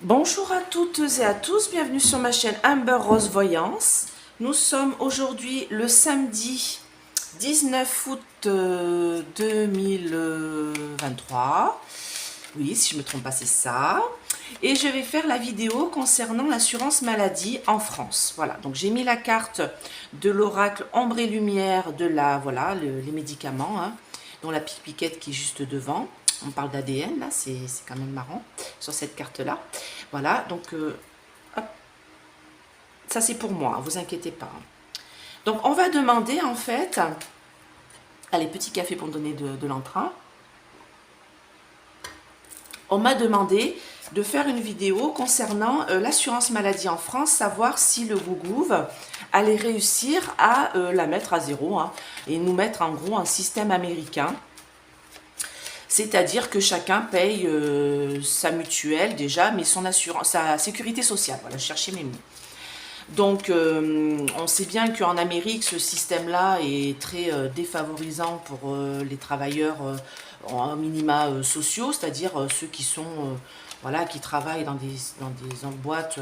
Bonjour à toutes et à tous, bienvenue sur ma chaîne Amber Rose Voyance. Nous sommes aujourd'hui le samedi 19 août 2023. Oui, si je ne me trompe pas, c'est ça. Et je vais faire la vidéo concernant l'assurance maladie en France. Voilà, donc j'ai mis la carte de l'oracle Ombre et Lumière de la, voilà, les médicaments, hein, dont la piquette qui est juste devant. On parle d'ADN, là, c'est quand même marrant, sur cette carte-là. Voilà, donc, hop, ça c'est pour moi, vous inquiétez pas. Donc, on va demander, en fait, allez, petit café pour me donner de l'entrain. On m'a demandé de faire une vidéo concernant l'assurance maladie en France, savoir si le Gougouv allait réussir à la mettre à zéro, hein, et nous mettre en gros un système américain. C'est-à-dire que chacun paye sa mutuelle déjà, mais son assurance, sa sécurité sociale. Voilà, je cherchais mes mots. Donc, on sait bien qu'en Amérique, ce système-là est très défavorisant pour les travailleurs en minima sociaux, c'est-à-dire ceux qui sont, voilà, qui travaillent dans des boîtes,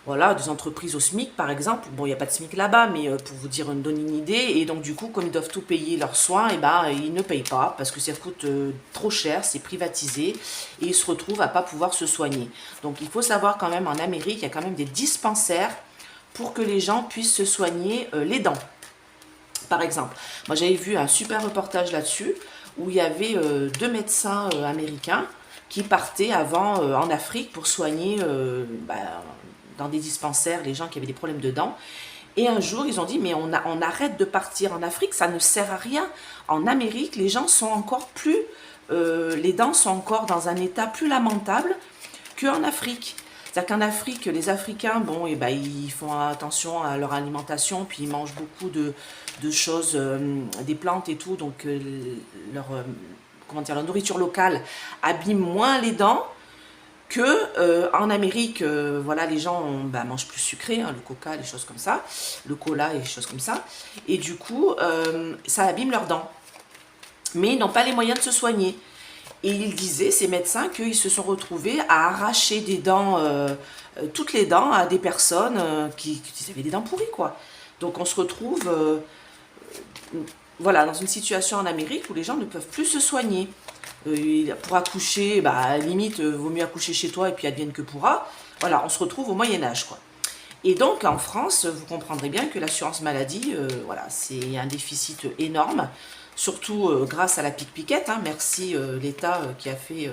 voilà, des entreprises au SMIC par exemple. Bon, il n'y a pas de SMIC là-bas, mais pour vous donner une idée. Et donc du coup, comme ils doivent tout payer leurs soins, et ben, ils ne payent pas parce que ça coûte trop cher, c'est privatisé. Et ils se retrouvent à ne pas pouvoir se soigner. Donc il faut savoir quand même, en Amérique, il y a quand même des dispensaires pour que les gens puissent se soigner les dents. Par exemple, moi j'avais vu un super reportage là-dessus, où il y avait deux médecins américains qui partaient avant en Afrique pour soigner dans des dispensaires les gens qui avaient des problèmes de dents. Et un jour, ils ont dit, mais on arrête de partir en Afrique, ça ne sert à rien. En Amérique, les gens sont encore plus, les dents sont encore dans un état plus lamentable qu'en Afrique. C'est-à-dire qu'en Afrique, les Africains, bon, et ben, ils font attention à leur alimentation, puis ils mangent beaucoup de choses, des plantes et tout, donc leur nourriture locale abîme moins les dents que en Amérique, voilà, les gens mangent plus sucré, hein, le coca, les choses comme ça, le cola et les choses comme ça, et du coup, ça abîme leurs dents. Mais ils n'ont pas les moyens de se soigner. Et ils disaient, ces médecins, qu'ils se sont retrouvés à arracher des dents, toutes les dents à des personnes qui avaient des dents pourries, quoi. Donc on se retrouve, voilà, dans une situation en Amérique où les gens ne peuvent plus se soigner. Pour accoucher, limite, vaut mieux accoucher chez toi et puis advienne que pourra. Voilà, on se retrouve au Moyen-Âge, quoi. Et donc, en France, vous comprendrez bien que l'assurance maladie, voilà, c'est un déficit énorme, surtout grâce à la piquette, hein. Merci l'État qui a fait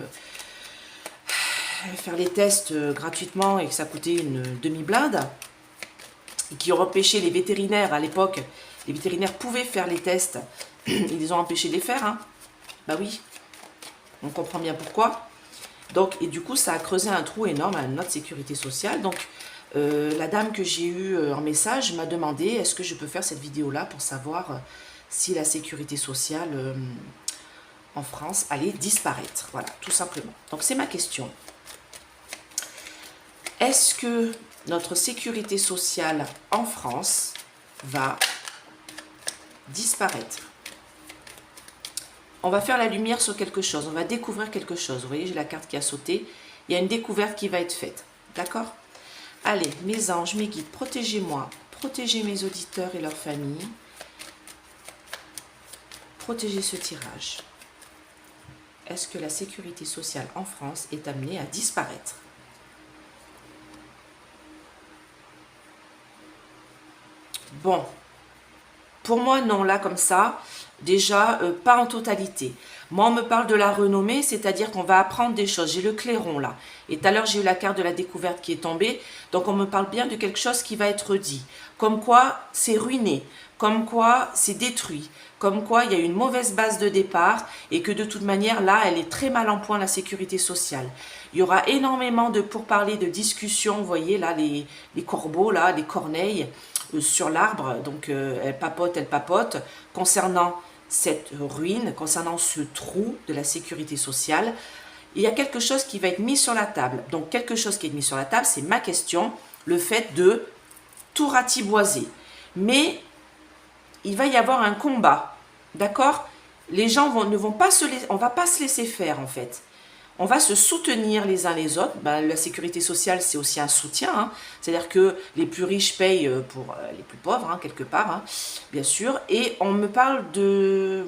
faire les tests gratuitement et que ça coûtait une demi-blinde, et qui ont empêché les vétérinaires à l'époque. Les vétérinaires pouvaient faire les tests, ils les ont empêchés de les faire, hein. Bah oui, on comprend bien pourquoi. Donc, et du coup, ça a creusé un trou énorme à notre sécurité sociale. Donc, la dame que j'ai eue en message m'a demandé est-ce que je peux faire cette vidéo-là pour savoir si la sécurité sociale en France allait disparaître. Voilà, tout simplement. Donc, c'est ma question. Est-ce que notre sécurité sociale en France va disparaître? On va faire la lumière sur quelque chose, on va découvrir quelque chose. Vous voyez, j'ai la carte qui a sauté. Il y a une découverte qui va être faite. D'accord? Allez, mes anges, mes guides, protégez-moi. Protégez mes auditeurs et leurs familles. Protégez ce tirage. Est-ce que la sécurité sociale en France est amenée à disparaître? Bon, pour moi, non, là, comme ça, déjà, pas en totalité. Moi, on me parle de la renommée, c'est-à-dire qu'on va apprendre des choses. J'ai le clairon, là. Et tout à l'heure, j'ai eu la carte de la découverte qui est tombée. Donc, on me parle bien de quelque chose qui va être dit. Comme quoi, c'est ruiné. Comme quoi, c'est détruit. Comme quoi, il y a une mauvaise base de départ et que de toute manière, là, elle est très mal en point, la sécurité sociale. Il y aura énormément de pourparlers, de discussions. Vous voyez, là, les corbeaux, là, les corneilles sur l'arbre. Donc, elle papote, concernant cette ruine, concernant ce trou de la sécurité sociale. Il y a quelque chose qui va être mis sur la table. Donc, quelque chose qui est mis sur la table, c'est ma question, le fait de tout ratiboiser. Mais il va y avoir un combat, d'accord? Les gens ne vont pas se laisser, on va pas se laisser faire en fait. on va se soutenir les uns les autres. Ben, la sécurité sociale, c'est aussi un soutien, hein. C'est-à-dire que les plus riches payent pour les plus pauvres, hein, quelque part, hein, bien sûr. Et on me parle de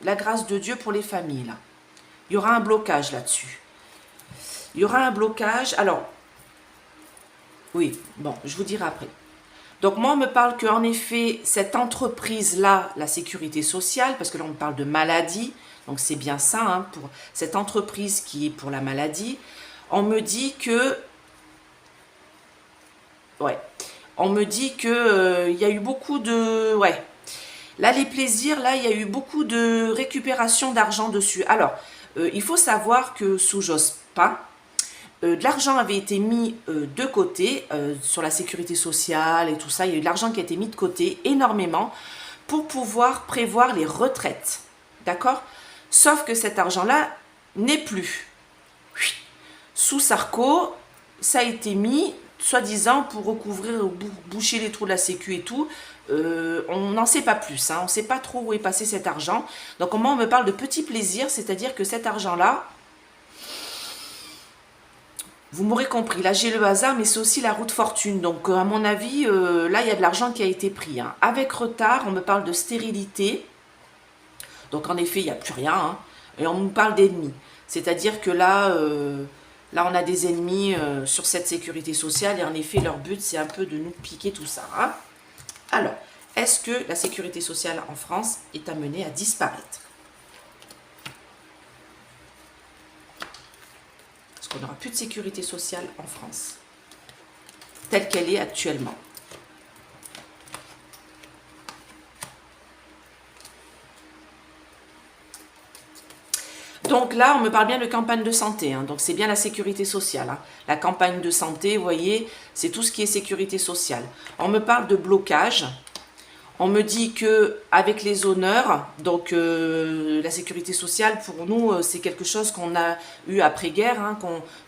la grâce de Dieu pour les familles, là. Il y aura un blocage là-dessus. Il y aura un blocage. Alors, oui, bon, je vous dirai après. Donc moi, on me parle qu'en effet, cette entreprise-là, la sécurité sociale, parce que là, on me parle de maladie, donc c'est bien ça, hein, pour cette entreprise qui est pour la maladie, on me dit que, ouais, on me dit que il y a eu beaucoup de, ouais, là, les plaisirs, là, il y a eu beaucoup de récupération d'argent dessus. Alors, il faut savoir que sous Jospin, de l'argent avait été mis de côté sur la sécurité sociale et tout ça. Il y a eu de l'argent qui a été mis de côté énormément pour pouvoir prévoir les retraites. D'accord? Sauf que cet argent-là n'est plus. Sous Sarko, ça a été mis, soi-disant, pour recouvrir, boucher les trous de la sécu et tout. On n'en sait pas plus. Hein. On ne sait pas trop où est passé cet argent. Donc, moi, on me parle de petits plaisirs, c'est-à-dire que cet argent-là, vous m'aurez compris, là j'ai le hasard, mais c'est aussi la roue de fortune. Donc à mon avis, là il y a de l'argent qui a été pris. Hein. Avec retard, on me parle de stérilité. Donc en effet, il n'y a plus rien. Hein. Et on me parle d'ennemis. C'est-à-dire que là, là on a des ennemis sur cette sécurité sociale. Et en effet, leur but c'est un peu de nous piquer tout ça. Hein. Alors, est-ce que la sécurité sociale en France est amenée à disparaître ? Qu'on n'aura plus de sécurité sociale en France, telle qu'elle est actuellement. Donc là, on me parle bien de campagne de santé, hein, donc c'est bien la sécurité sociale. Hein. La campagne de santé, vous voyez, c'est tout ce qui est sécurité sociale. On me parle de blocage. On me dit que avec les honneurs, donc la sécurité sociale pour nous c'est quelque chose qu'on a eu après-guerre, hein,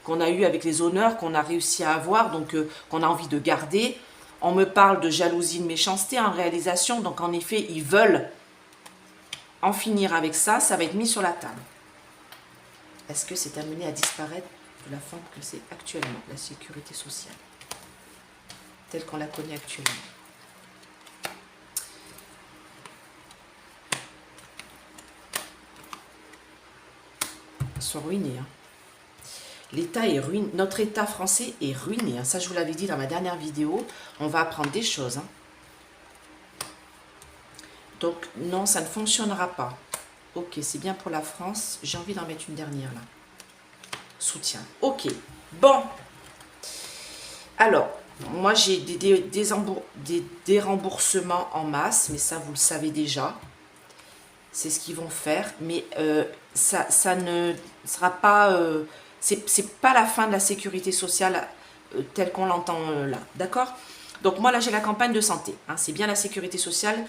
qu'on a eu avec les honneurs, qu'on a réussi à avoir, donc qu'on a envie de garder. On me parle de jalousie, de méchanceté en réalisation, donc en effet ils veulent en finir avec ça, ça va être mis sur la table. Est-ce que c'est amené à disparaître de la forme que c'est actuellement, la sécurité sociale, telle qu'on la connaît actuellement? Sont ruinés. Hein. L'État est ruiné. Notre État français est ruiné. Hein. Ça, je vous l'avais dit dans ma dernière vidéo. On va apprendre des choses. Hein. Donc, non, ça ne fonctionnera pas. Ok, c'est bien pour la France. J'ai envie d'en mettre une dernière, là. Soutien. Ok. Bon. Alors, moi, j'ai des déremboursements en masse, mais ça, vous le savez déjà. C'est ce qu'ils vont faire, mais ça ne sera pas, c'est pas la fin de la sécurité sociale telle qu'on l'entend là, d'accord? Donc moi là j'ai la campagne de santé, hein, c'est bien la sécurité sociale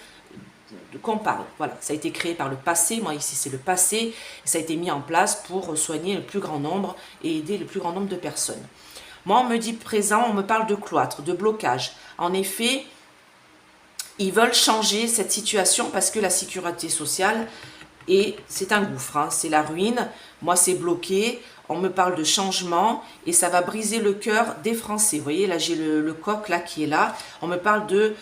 qu'on parle, voilà, ça a été créé par le passé, moi ici c'est le passé, ça a été mis en place pour soigner le plus grand nombre et aider le plus grand nombre de personnes. Moi on me dit présent, on me parle de cloître, de blocage, en effet, ils veulent changer cette situation parce que la sécurité sociale, c'est un gouffre, hein, c'est la ruine. Moi, c'est bloqué. On me parle de changement et ça va briser le cœur des Français. Vous voyez, là, j'ai le coq là qui est là. On me parle de...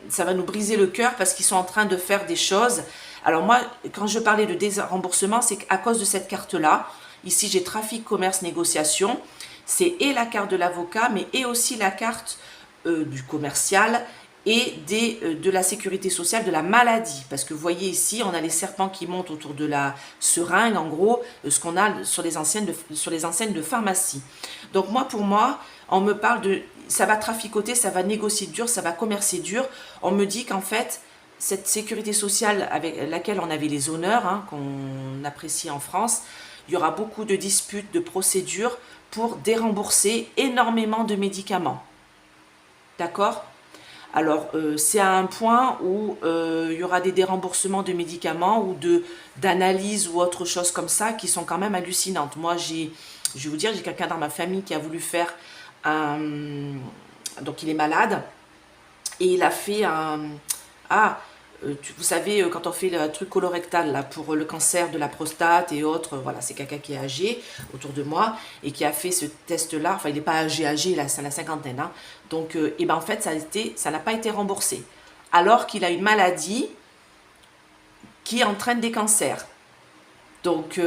ça va nous briser le cœur parce qu'ils sont en train de faire des choses. Alors moi, quand je parlais de désremboursement, c'est à cause de cette carte-là. Ici, j'ai trafic, commerce, négociation. C'est et la carte de l'avocat, mais et aussi la carte du commercial et de la sécurité sociale, de la maladie. Parce que vous voyez ici, on a les serpents qui montent autour de la seringue, en gros, ce qu'on a sur les enseignes de pharmacie. Donc moi, pour moi, on me parle de... ça va traficoter, ça va négocier dur, ça va commercer dur. On me dit qu'en fait, cette sécurité sociale avec laquelle on avait les honneurs, hein, qu'on apprécie en France, il y aura beaucoup de disputes, de procédures pour dérembourser énormément de médicaments. D'accord ? Alors, c'est à un point où il y aura des déremboursements de médicaments ou d'analyses ou autre chose comme ça qui sont quand même hallucinantes. Moi, je vais vous dire, j'ai quelqu'un dans ma famille qui a voulu faire un... Donc, il est malade et il a fait un... vous savez, quand on fait le truc colorectal là, pour le cancer de la prostate et autres, voilà, c'est quelqu'un qui est âgé autour de moi et qui a fait ce test-là. Enfin, il n'est pas âgé, là, c'est la cinquantaine. Hein. Donc, et ben, en fait, ça n'a pas été remboursé. Alors qu'il a une maladie qui entraîne des cancers. Donc,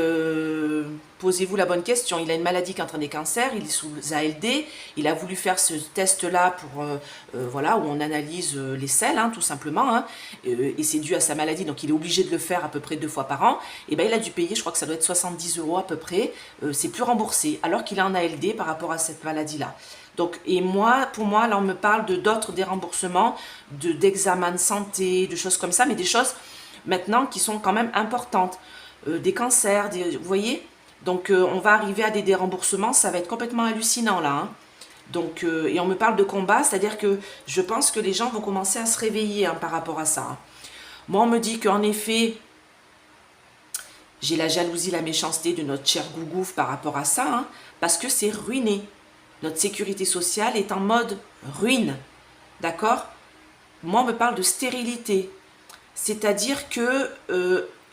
posez-vous la bonne question. Il a une maladie qui entraîne des cancers, il est sous ALD, il a voulu faire ce test-là pour, voilà, où on analyse les selles, hein, tout simplement, hein, et c'est dû à sa maladie, donc il est obligé de le faire à peu près 2 fois par an. Et ben, il a dû payer, je crois que ça doit être 70 € à peu près, c'est plus remboursé, alors qu'il est en ALD par rapport à cette maladie-là. Donc, et moi, pour moi, là, on me parle de d'autres déremboursements, d'examens de santé, de choses comme ça, mais des choses maintenant qui sont quand même importantes. Des cancers, vous voyez. Donc on va arriver à des déremboursements, ça va être complètement hallucinant là. Hein. Donc, et on me parle de combat, c'est-à-dire que je pense que les gens vont commencer à se réveiller hein, par rapport à ça. Hein. Moi on me dit qu'en effet, j'ai la jalousie, la méchanceté de notre cher Gougouf par rapport à ça, hein, parce que c'est ruiné. Notre sécurité sociale est en mode ruine, d'accord. Moi on me parle de stérilité, c'est-à-dire que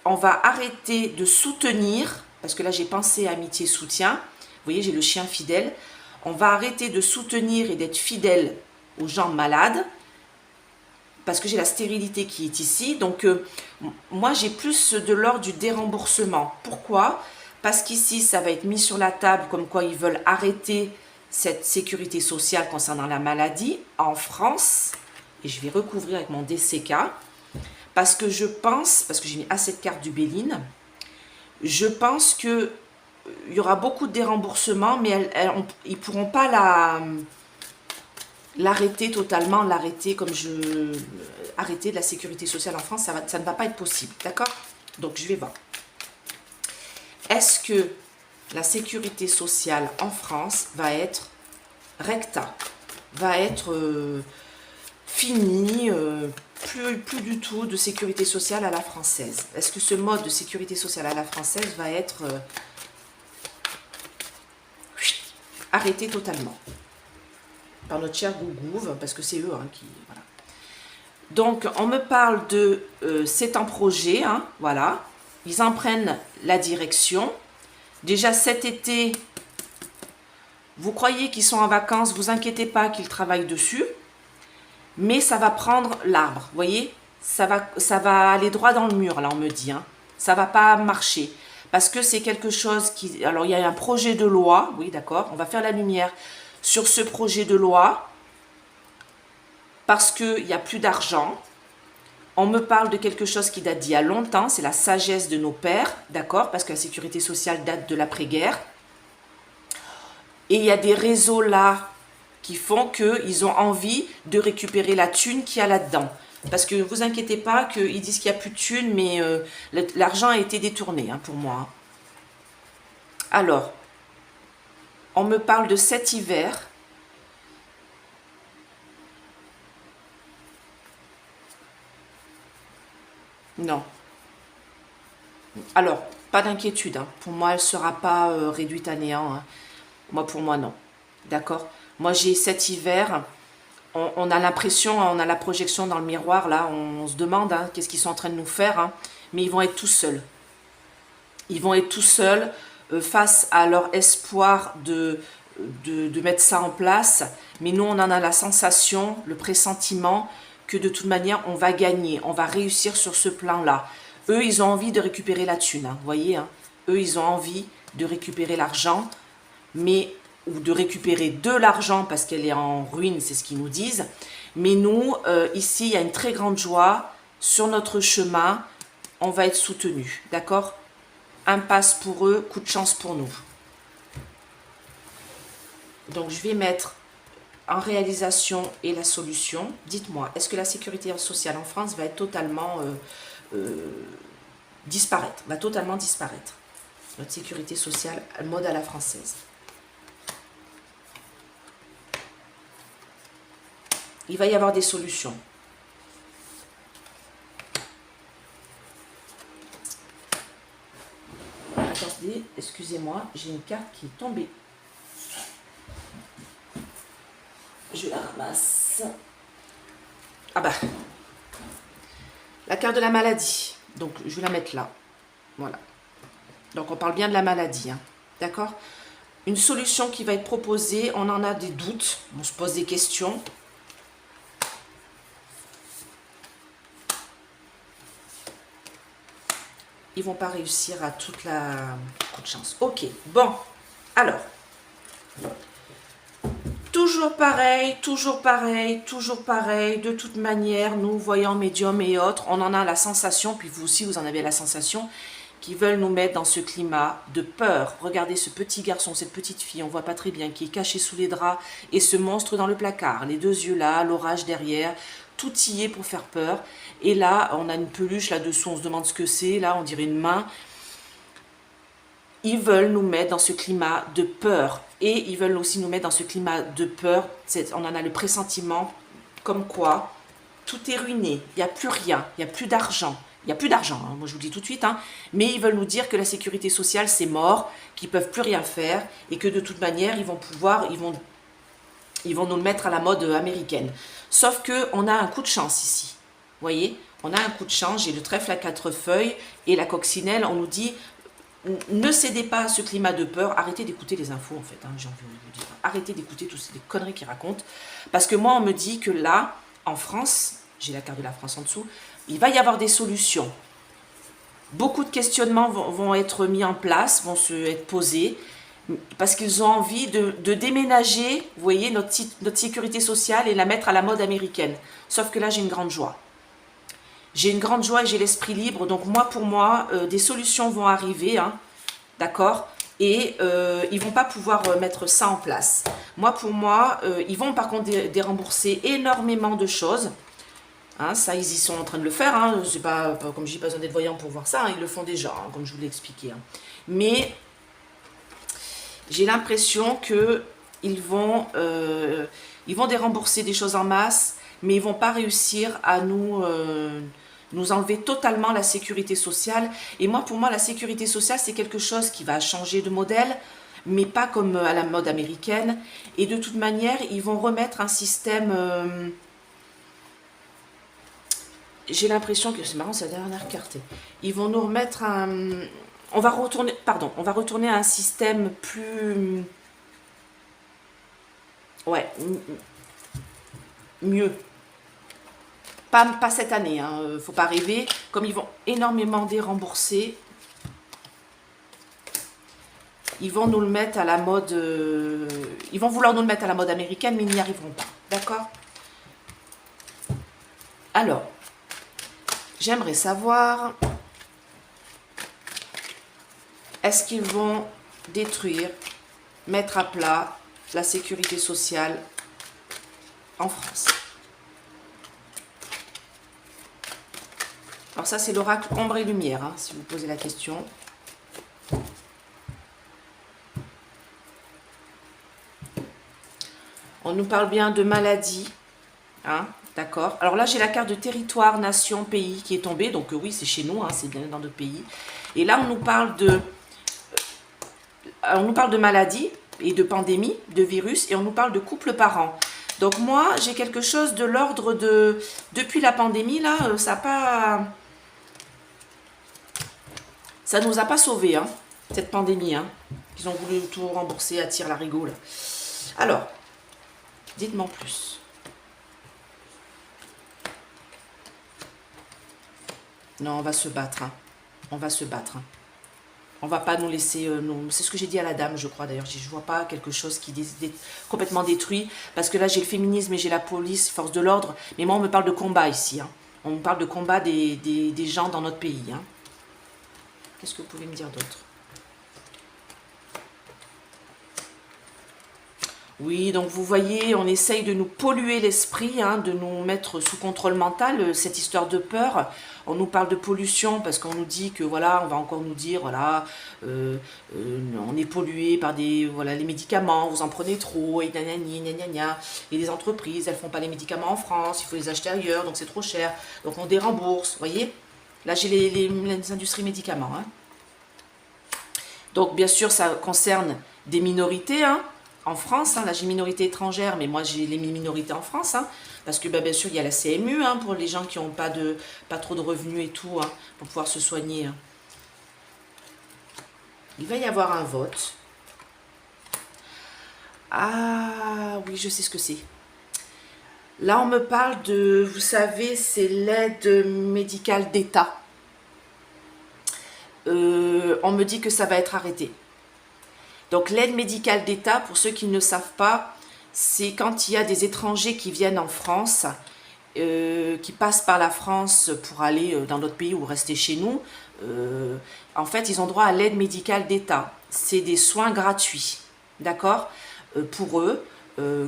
on va arrêter de soutenir, parce que là j'ai pensé amitié soutien, vous voyez j'ai le chien fidèle, on va arrêter de soutenir et d'être fidèle aux gens malades, parce que j'ai la stérilité qui est ici, donc moi j'ai plus de l'ordre du déremboursement. Pourquoi? Parce qu'ici ça va être mis sur la table comme quoi ils veulent arrêter cette sécurité sociale concernant la maladie en France, et je vais recouvrir avec mon DCK, parce que je pense, parce que j'ai mis assez de cartes du Béline, je pense qu'il y aura beaucoup de déremboursements, mais ils ne pourront pas l'arrêter totalement, arrêter de la sécurité sociale en France, ça ne va pas être possible, d'accord? Donc je vais voir. Est-ce que la sécurité sociale en France va être recta, va être finie, plus du tout de sécurité sociale à la française? Est-ce que ce mode de sécurité sociale à la française va être arrêté totalement par notre cher Gougouve, parce que c'est eux hein, qui... Voilà. Donc, on me parle de c'est en projet, hein, voilà. Ils en prennent la direction. Déjà cet été, vous croyez qu'ils sont en vacances, vous inquiétez pas qu'ils travaillent dessus. Mais ça va prendre l'arbre, vous voyez, ça va aller droit dans le mur, là, on me dit. Hein. Ça va pas marcher. Parce que c'est quelque chose qui... Alors, il y a un projet de loi, oui, d'accord, on va faire la lumière sur ce projet de loi, parce qu'il n'y a plus d'argent. On me parle de quelque chose qui date d'il y a longtemps, c'est la sagesse de nos pères, d'accord, parce que la sécurité sociale date de l'après-guerre. Et il y a des réseaux là qui font qu'ils ont envie de récupérer la thune qu'il y a là-dedans. Parce que ne vous inquiétez pas qu'ils disent qu'il n'y a plus de thune, mais l'argent a été détourné hein, pour moi. Alors, on me parle de cet hiver. Non. Alors, pas d'inquiétude. Hein. Pour moi, elle ne sera pas réduite à néant. Hein. Moi, pour moi, non. D'accord? Moi, j'ai cet hiver, on a l'impression, on a la projection dans le miroir, là, on se demande hein, qu'est-ce qu'ils sont en train de nous faire, hein, mais ils vont être tout seuls. Ils vont être tout seuls face à leur espoir de mettre ça en place, mais nous, on en a la sensation, le pressentiment que de toute manière, on va gagner, on va réussir sur ce plan-là. Eux, ils ont envie de récupérer la thune, hein, vous voyez, hein, eux, ils ont envie de récupérer l'argent, mais ou de récupérer de l'argent parce qu'elle est en ruine, c'est ce qu'ils nous disent. Mais nous, ici, il y a une très grande joie. Sur notre chemin, on va être soutenus, d'accord? Impasse pour eux, coup de chance pour nous. Donc, je vais mettre en réalisation et la solution. Dites-moi, est-ce que la sécurité sociale en France va être totalement disparaître? Va totalement disparaître. Notre sécurité sociale, mode à la française. Il va y avoir des solutions. Attendez, excusez-moi, j'ai une carte qui est tombée. Je la ramasse. Ah bah. La carte de la maladie. Donc, je vais la mettre là. Voilà. Donc, on parle bien de la maladie. Hein. D'accord? Une solution qui va être proposée. On en a des doutes. On se pose des questions. Ils vont pas réussir à toute la... Coup de chance. Ok. Bon. Alors. Toujours pareil, toujours pareil, toujours pareil. De toute manière, nous, voyants médiums et autres, on en a la sensation, puis vous aussi, vous en avez la sensation, qu'ils veulent nous mettre dans ce climat de peur. Regardez ce petit garçon, cette petite fille, on voit pas très bien, qui est caché sous les draps, et ce monstre dans le placard. Les deux yeux là, l'orage derrière, tout y est pour faire peur. Et là, on a une peluche là-dessous, on se demande ce que c'est. Là, on dirait une main. Ils veulent nous mettre dans ce climat de peur. Et ils veulent aussi nous mettre dans ce climat de peur. On en a le pressentiment comme quoi tout est ruiné. Il n'y a plus rien. Il n'y a plus d'argent. Il n'y a plus d'argent, hein, moi je vous le dis tout de suite. Hein. Mais ils veulent nous dire que la sécurité sociale, c'est mort, qu'ils ne peuvent plus rien faire. Et que de toute manière, ils vont nous le mettre à la mode américaine. Sauf qu'on a un coup de chance ici. Vous voyez, on a un coup de chance. J'ai le trèfle à 4 feuilles et la coccinelle. On nous dit... Ne cédez pas à ce climat de peur. Arrêtez d'écouter les infos, en fait. Hein, j'ai envie de vous dire. Arrêtez d'écouter toutes ces conneries qu'ils racontent. Parce que moi, on me dit que là, en France, j'ai la carte de la France en dessous, il va y avoir des solutions. Beaucoup de questionnements vont être mis en place, vont se être posés, parce qu'ils ont envie de déménager, vous voyez, notre sécurité sociale et la mettre à la mode américaine. Sauf que là, j'ai une grande joie. J'ai une grande joie et j'ai l'esprit libre. Donc moi, pour moi, des solutions vont arriver, hein, d'accord? Et ils vont pas pouvoir mettre ça en place. Moi, pour moi, ils vont par contre dérembourser énormément de choses. Hein, ça, ils y sont en train de le faire. Hein. C'est pas, comme je dis, pas besoin d'être voyant pour voir ça. Hein, ils le font déjà, hein, comme je vous l'ai expliqué. Hein. Mais j'ai l'impression que ils vont dérembourser des choses en masse, mais ils vont pas réussir à nous enlever totalement la sécurité sociale. Et moi, pour moi, la sécurité sociale, c'est quelque chose qui va changer de modèle, mais pas comme à la mode américaine. Et de toute manière, ils vont remettre un système... j'ai l'impression que... C'est marrant, c'est la dernière carte. Ils vont nous remettre un... on va retourner à un système plus... Ouais, mieux. Pas cette année, hein, faut pas rêver. Comme ils vont énormément dérembourser, ils vont nous le mettre à la mode... ils vont vouloir nous le mettre à la mode américaine, mais ils n'y arriveront pas. D'accord? Alors, j'aimerais savoir... Est-ce qu'ils vont détruire, mettre à plat la sécurité sociale en France? Alors ça, c'est l'oracle ombre et lumière, hein, si vous posez la question. On nous parle bien de maladie, hein, d'accord. Alors là, j'ai la carte de territoire, nation, pays qui est tombée. Donc oui, c'est chez nous, hein, c'est bien dans d'autres pays. Et là, on nous parle de maladie et de pandémie, de virus, et on nous parle de couple parent. Donc moi, j'ai quelque chose de l'ordre de... Depuis la pandémie, là, ça nous a pas sauvés, hein, cette pandémie. Hein. Ils ont voulu tout rembourser à tire-larigot, là. Alors, dites-moi en plus. Non, on va se battre. Hein. On va se battre. Hein. On va pas nous laisser... c'est ce que j'ai dit à la dame, je crois, d'ailleurs. Je ne vois pas quelque chose qui est complètement détruit. Parce que là, j'ai le féminisme et j'ai la police, force de l'ordre. Mais moi, on me parle de combat ici. Hein. On me parle de combat des gens dans notre pays. Hein. Qu'est-ce que vous pouvez me dire d'autre? Oui, donc vous voyez, on essaye de nous polluer l'esprit, hein, de nous mettre sous contrôle mental, cette histoire de peur. On nous parle de pollution parce qu'on nous dit que, voilà, on va encore nous dire, voilà, on est pollué par les médicaments, vous en prenez trop, et nanani, nanana. Et les entreprises, elles font pas les médicaments en France, il faut les acheter ailleurs, donc c'est trop cher. Donc on dérembourse, vous voyez. Là, j'ai les industries médicaments. Hein. Donc, bien sûr, ça concerne des minorités, hein. en France. Hein. Là, j'ai minorité étrangère, mais moi, j'ai les minorités en France. Hein, parce que, bah, bien sûr, il y a la CMU hein, pour les gens qui n'ont pas trop de revenus et tout, hein, pour pouvoir se soigner. Hein. Il va y avoir un vote. Ah, oui, je sais ce que c'est. Là, on me parle de, vous savez, c'est l'aide médicale d'État. On me dit que ça va être arrêté. Donc l'aide médicale d'État, pour ceux qui ne savent pas, c'est quand il y a des étrangers qui viennent en France, qui passent par la France pour aller dans d'autres pays ou rester chez nous. En fait, ils ont droit à l'aide médicale d'État. C'est des soins gratuits, d'accord, pour eux.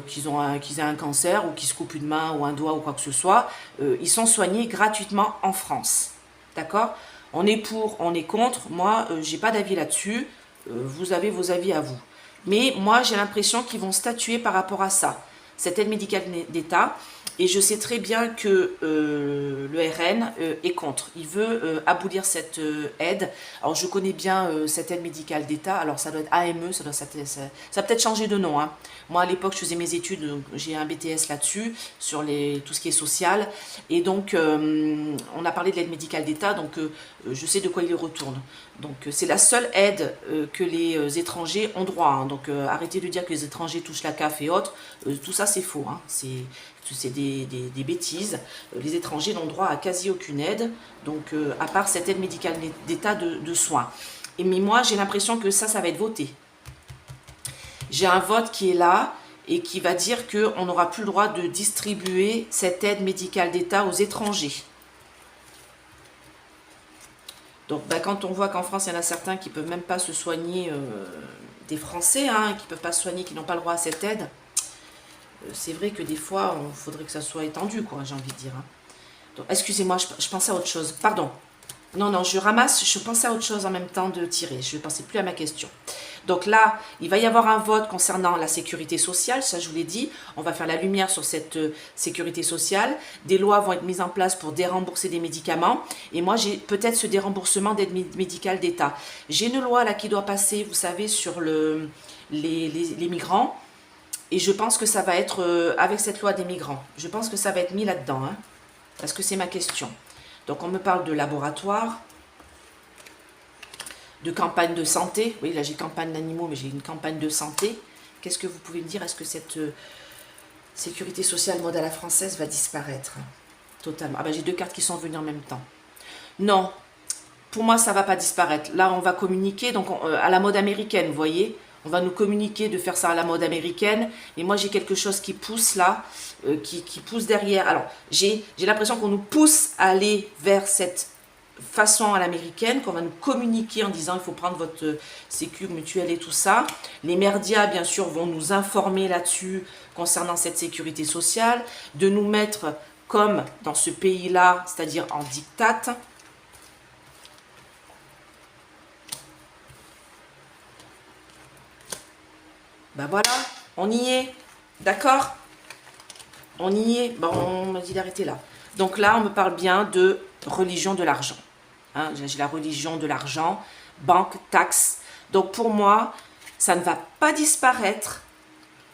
Qu'ils aient un cancer ou qu'ils se coupent une main ou un doigt ou quoi que ce soit, ils sont soignés gratuitement en France. D'accord? On est pour, on est contre. Moi, j'ai pas d'avis là-dessus. Vous avez vos avis à vous. Mais moi, j'ai l'impression qu'ils vont statuer par rapport à ça. Cette aide médicale d'État. Et je sais très bien que le RN est contre. Il veut abolir cette aide. Alors, je connais bien cette aide médicale d'État. Alors, ça doit être AME, ça a peut-être changé de nom. Hein. Moi, à l'époque, je faisais mes études. J'ai un BTS là-dessus, sur tout ce qui est social. Et donc, on a parlé de l'aide médicale d'État. Donc, je sais de quoi il retourne. Donc, c'est la seule aide que les étrangers ont droit. Hein. Donc, arrêtez de dire que les étrangers touchent la CAF et autres. Tout ça, c'est faux. Hein. C'est des bêtises. Les étrangers n'ont droit à quasi aucune aide, donc à part cette aide médicale d'État de soins. Mais moi, j'ai l'impression que ça va être voté. J'ai un vote qui est là et qui va dire qu'on n'aura plus le droit de distribuer cette aide médicale d'État aux étrangers. Donc, bah, quand on voit qu'en France, il y en a certains qui ne peuvent même pas se soigner, des Français, hein, qui ne peuvent pas se soigner, qui n'ont pas le droit à cette aide, c'est vrai que des fois, il faudrait que ça soit étendu, quoi, j'ai envie de dire. Hein. Excusez-moi, je pensais à autre chose. Pardon. Non, je ramasse, je pensais à autre chose en même temps de tirer. Je ne pensais plus à ma question. Donc là, il va y avoir un vote concernant la sécurité sociale, ça je vous l'ai dit. On va faire la lumière sur cette sécurité sociale. Des lois vont être mises en place pour dérembourser des médicaments. Et moi, j'ai peut-être ce déremboursement d'aide médicale d'État. J'ai une loi là qui doit passer, vous savez, sur les migrants. Et je pense que ça va être, avec cette loi des migrants, je pense que ça va être mis là-dedans, hein, parce que c'est ma question. Donc on me parle de laboratoire, de campagne de santé. Oui, là j'ai campagne d'animaux, mais j'ai une campagne de santé. Qu'est-ce que vous pouvez me dire? Est-ce que cette sécurité sociale mode à la française va disparaître? Totalement. Ah ben j'ai deux cartes qui sont venues en même temps. Non, pour moi ça ne va pas disparaître. Là on va communiquer donc à la mode américaine, vous voyez. On va nous communiquer de faire ça à la mode américaine. Et moi, j'ai quelque chose qui pousse là, qui pousse derrière. Alors, j'ai l'impression qu'on nous pousse à aller vers cette façon à l'américaine, qu'on va nous communiquer en disant il faut prendre votre sécu mutuelle et tout ça. Les médias, bien sûr, vont nous informer là-dessus concernant cette sécurité sociale, de nous mettre comme dans ce pays-là, c'est-à-dire en diktat. Ben voilà, on y est, d'accord? On y est, bon, on m'a dit d'arrêter là. Donc là, on me parle bien de religion de l'argent. Hein, j'ai la religion de l'argent, banque, taxes. Donc pour moi, ça ne va pas disparaître,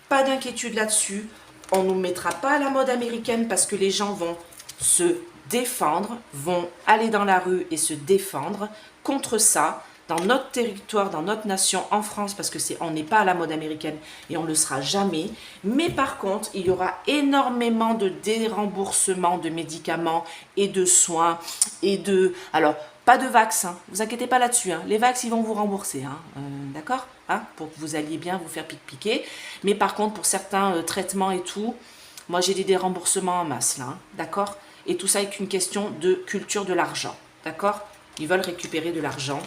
pas d'inquiétude là-dessus. On ne nous mettra pas à la mode américaine parce que les gens vont se défendre, vont aller dans la rue et se défendre contre ça. Dans notre territoire, dans notre nation, en France, parce que on n'est pas à la mode américaine et on ne le sera jamais. Mais par contre, il y aura énormément de déremboursements de médicaments et de soins et de... Alors, pas de vaccins, vous inquiétez pas là-dessus. Hein. Les vaccins, ils vont vous rembourser, hein. D'accord, hein, pour que vous alliez bien vous faire piquer. Mais par contre, pour certains traitements et tout, moi j'ai des déremboursements en masse, là, hein, d'accord. Et tout ça est une question de culture de l'argent, d'accord. Ils veulent récupérer de l'argent.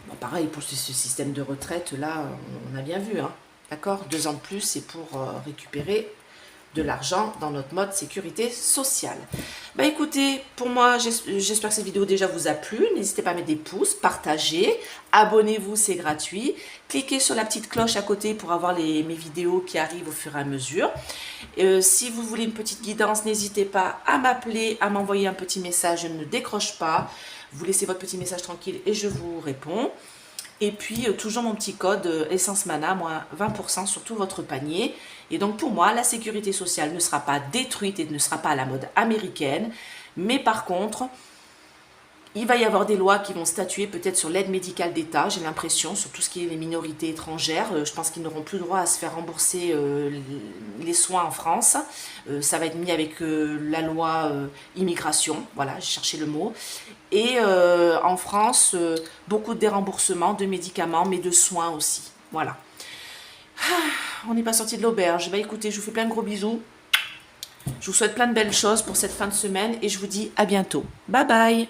Bon, pareil pour ce système de retraite, là, on a bien vu, hein, d'accord. 2 ans de plus, c'est pour récupérer de l'argent dans notre mode sécurité sociale. Bah écoutez, pour moi, j'espère que cette vidéo déjà vous a plu. N'hésitez pas à mettre des pouces, partagez, abonnez-vous, c'est gratuit. Cliquez sur la petite cloche à côté pour avoir mes vidéos qui arrivent au fur et à mesure. Si vous voulez une petite guidance, n'hésitez pas à m'appeler, à m'envoyer un petit message, je ne décroche pas. Vous laissez votre petit message tranquille et je vous réponds. Et puis, toujours mon petit code Essence Mana, moins 20% sur tout votre panier. Et donc, pour moi, la sécurité sociale ne sera pas détruite et ne sera pas à la mode américaine. Mais par contre, il va y avoir des lois qui vont statuer peut-être sur l'aide médicale d'État, j'ai l'impression, sur tout ce qui est les minorités étrangères. Je pense qu'ils n'auront plus le droit à se faire rembourser les soins en France. Ça va être mis avec la loi immigration, voilà, j'ai cherché le mot. Et en France, beaucoup de déremboursements de médicaments, mais de soins aussi. Voilà. On n'est pas sorti de l'auberge. Bah écoutez, je vous fais plein de gros bisous. Je vous souhaite plein de belles choses pour cette fin de semaine et je vous dis à bientôt. Bye bye.